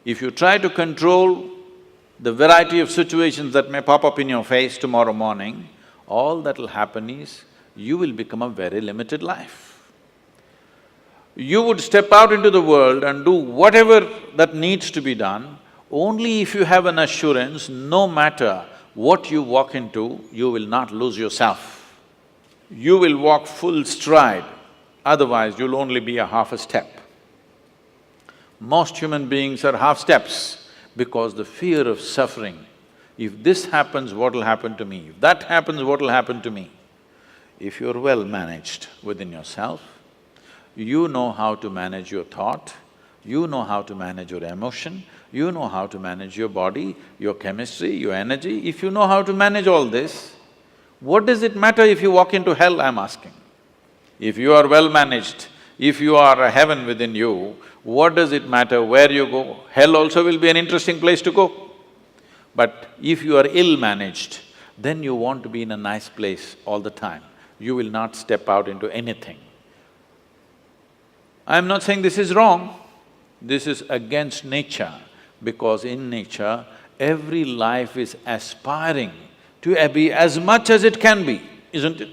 If you try to control the variety of situations that may pop up in your face tomorrow morning, all that'll happen is you will become a very limited life. You would step out into the world and do whatever that needs to be done only if you have an assurance, no matter what you walk into, you will not lose yourself. You will walk full stride, otherwise you'll only be a half a step. Most human beings are half steps because the fear of suffering. If this happens, what'll happen to me? If that happens, what'll happen to me? If you're well managed within yourself, you know how to manage your thought, you know how to manage your emotion, you know how to manage your body, your chemistry, your energy. If you know how to manage all this, what does it matter if you walk into hell, I'm asking? If you are well managed, if you are a heaven within you, what does it matter where you go? Hell also will be an interesting place to go. But if you are ill-managed, then you want to be in a nice place all the time. You will not step out into anything. I'm not saying this is wrong, this is against nature, because in nature, every life is aspiring to be as much as it can be, isn't it?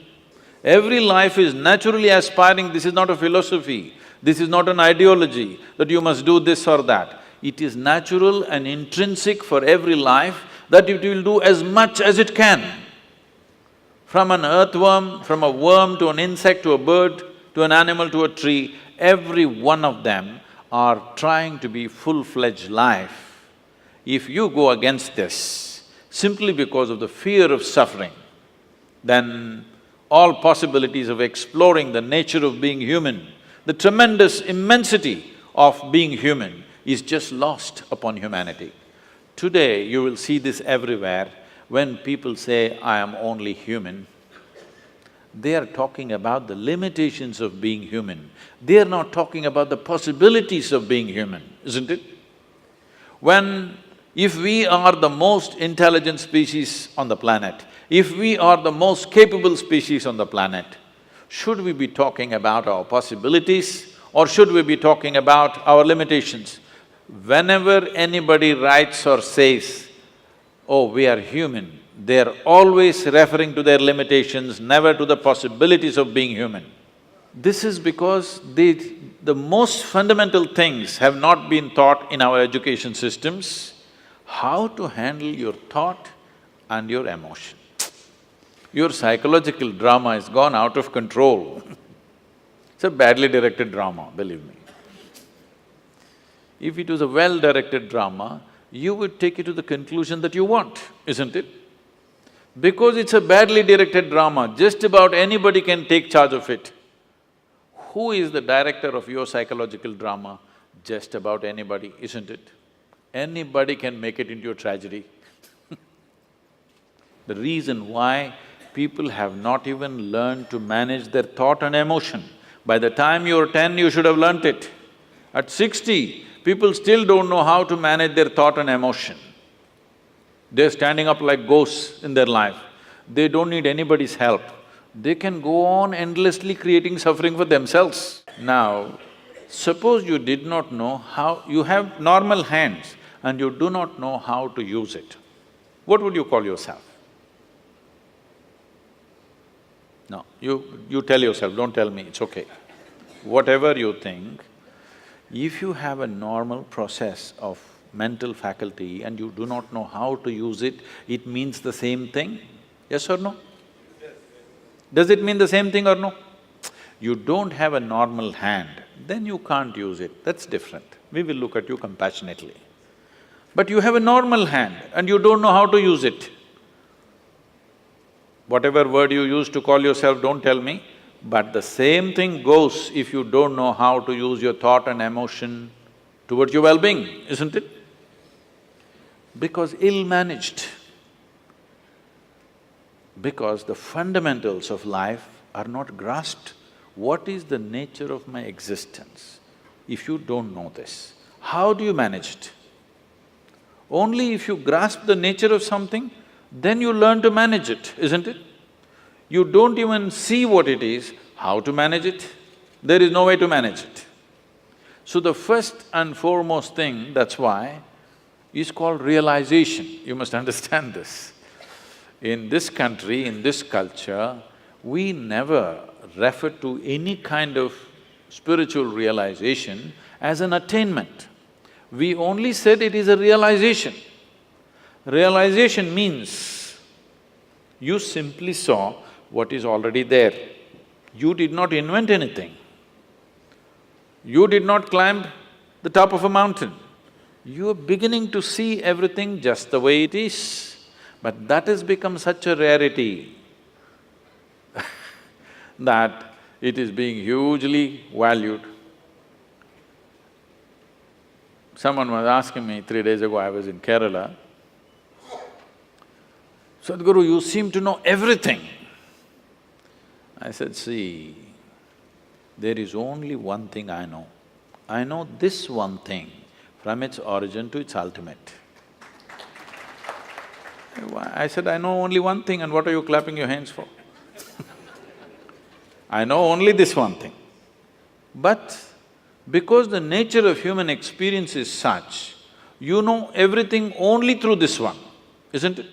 Every life is naturally aspiring, this is not a philosophy, this is not an ideology that you must do this or that. It is natural and intrinsic for every life that it will do as much as it can. From an earthworm, from a worm to an insect to a bird, to an animal to a tree, every one of them are trying to be full-fledged life. If you go against this simply because of the fear of suffering, then all possibilities of exploring the nature of being human, the tremendous immensity of being human is just lost upon humanity. Today, you will see this everywhere. When people say, I am only human, they are talking about the limitations of being human. They are not talking about the possibilities of being human, isn't it? If we are the most intelligent species on the planet, if we are the most capable species on the planet, should we be talking about our possibilities or should we be talking about our limitations? Whenever anybody writes or says, oh, we are human, they're always referring to their limitations, never to the possibilities of being human. This is because the most fundamental things have not been taught in our education systems, how to handle your thought and your emotion. Your psychological drama has gone out of control. It's a badly directed drama, believe me. If it was a well-directed drama, you would take it to the conclusion that you want, isn't it? Because it's a badly directed drama, just about anybody can take charge of it. Who is the director of your psychological drama? Just about anybody, isn't it? Anybody can make it into a tragedy. The reason why people have not even learned to manage their thought and emotion. By the time you're 10, you should have learnt it. At 60, people still don't know how to manage their thought and emotion. They're standing up like ghosts in their life. They don't need anybody's help. They can go on endlessly creating suffering for themselves. Now, suppose you did not know how… you have normal hands and you do not know how to use it. What would you call yourself? No, you tell yourself, don't tell me, it's okay. Whatever you think, if you have a normal process of mental faculty and you do not know how to use it, it means the same thing, yes or no? Does it mean the same thing or no? You don't have a normal hand, then you can't use it, that's different. We will look at you compassionately. But you have a normal hand and you don't know how to use it. Whatever word you use to call yourself, don't tell me, but the same thing goes if you don't know how to use your thought and emotion towards your well-being, isn't it? Because ill-managed. Because the fundamentals of life are not grasped. What is the nature of my existence? If you don't know this, how do you manage it? Only if you grasp the nature of something, then you learn to manage it, isn't it? You don't even see what it is, how to manage it? There is no way to manage it. So the first and foremost thing, that's why, is called realization. You must understand this. In this country, in this culture, we never refer to any kind of spiritual realization as an attainment. We only said it is a realization. Realization means you simply saw what is already there. You did not invent anything. You did not climb the top of a mountain. You are beginning to see everything just the way it is. But that has become such a rarity that it is being hugely valued. Someone was asking me 3 days ago, I was in Kerala, "Sadhguru, you seem to know everything." I said, "See, there is only one thing I know. I know this one thing from its origin to its ultimate." I said, "I know only one thing, and what are you clapping your hands for?" I know only this one thing. But because the nature of human experience is such, you know everything only through this one, isn't it?